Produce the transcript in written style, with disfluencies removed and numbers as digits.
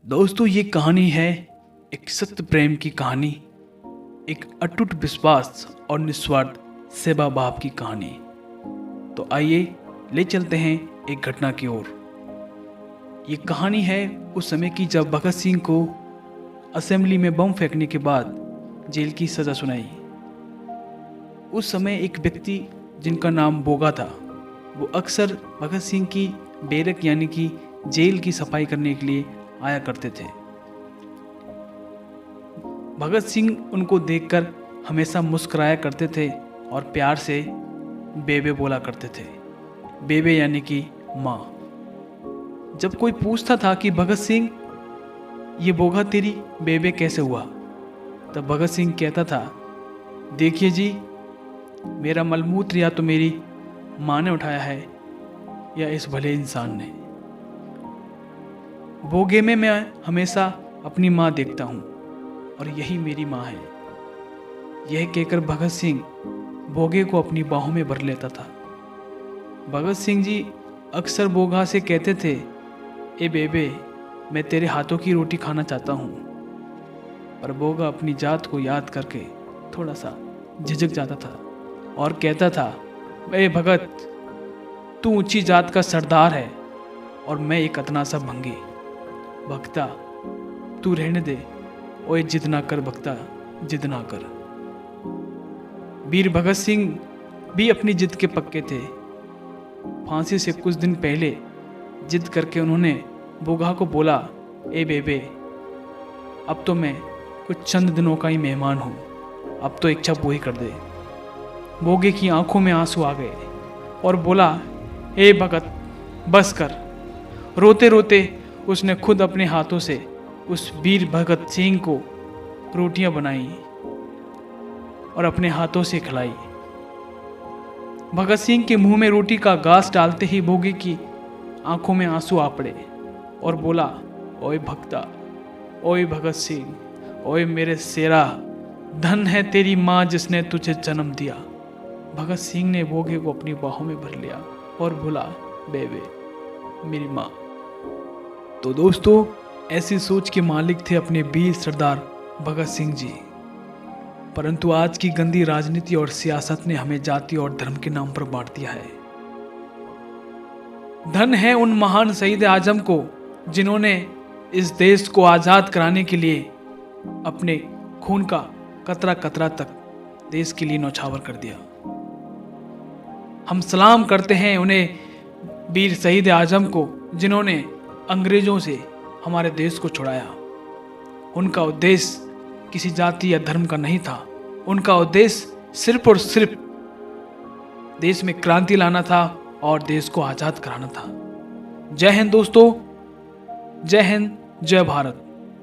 दोस्तों, ये कहानी है एक सत्य प्रेम की कहानी, एक अटूट विश्वास और निस्वार्थ सेवा भाव की कहानी। तो आइए ले चलते हैं एक घटना की ओर। ये कहानी है उस समय की जब भगत सिंह को असेंबली में बम फेंकने के बाद जेल की सज़ा सुनाई। उस समय एक व्यक्ति जिनका नाम बोगा था, वो अक्सर भगत सिंह की बैरक यानी कि जेल की सफाई करने के लिए आया करते थे। भगत सिंह उनको देखकर हमेशा मुस्कुराया करते थे और प्यार से बेबे बोला करते थे। बेबे यानी कि माँ। जब कोई पूछता था कि भगत सिंह, ये बोगा तेरी बेबे कैसे हुआ, तब भगत सिंह कहता था, देखिए जी, मेरा मलमूत्र या तो मेरी माँ ने उठाया है या इस भले इंसान ने। बोगे में मैं हमेशा अपनी माँ देखता हूँ और यही मेरी माँ है। यह कहकर भगत सिंह बोगे को अपनी बाहों में भर लेता था। भगत सिंह जी अक्सर बोगा से कहते थे, ए बेबे, मैं तेरे हाथों की रोटी खाना चाहता हूँ। पर बोगा अपनी जात को याद करके थोड़ा सा झिझक जाता था और कहता था, ए भगत, तू ऊंची जात का सरदार है और मैं एक अतना सा भंगी। भक्ता, तू रहने दे। ओए जिद ना कर भक्ता, जिद ना कर। वीर भगत सिंह भी अपनी जिद के पक्के थे। फांसी से कुछ दिन पहले जिद करके उन्होंने बोगा को बोला, ए बेबे, अब तो मैं कुछ चंद दिनों का ही मेहमान हूँ, अब तो इच्छा पूरी कर दे। बोगे की आंखों में आंसू आ गए और बोला, ए भगत, बस कर। रोते रोते उसने खुद अपने हाथों से उस वीर भगत सिंह को रोटियां बनाई और अपने हाथों से खिलाई। भगत सिंह के मुंह में रोटी का घास डालते ही बोगे की आंखों में आंसू आ पड़े और बोला, ओए भक्ता, ओए भगत सिंह, ओए मेरे शेरा, धन है तेरी माँ जिसने तुझे जन्म दिया। भगत सिंह ने बोगे को अपनी बाहों में भर लिया और बोला, बेबे, मेरी माँ। तो दोस्तों, ऐसी सोच के मालिक थे अपने वीर सरदार भगत सिंह जी। परंतु आज की गंदी राजनीति और सियासत ने हमें जाति और धर्म के नाम पर बांट दिया है। धन है उन महान शहीद आजम को जिन्होंने इस देश को आजाद कराने के लिए अपने खून का कतरा कतरा तक देश के लिए न्यौछावर कर दिया। हम सलाम करते हैं उन्हें वीर शहीद आजम को जिन्होंने अंग्रेजों से हमारे देश को छुड़ाया। उनका उद्देश्य किसी जाति या धर्म का नहीं था। उनका उद्देश्य सिर्फ और सिर्फ देश में क्रांति लाना था और देश को आजाद कराना था। जय हिंद दोस्तों, जय हिंद, जय भारत।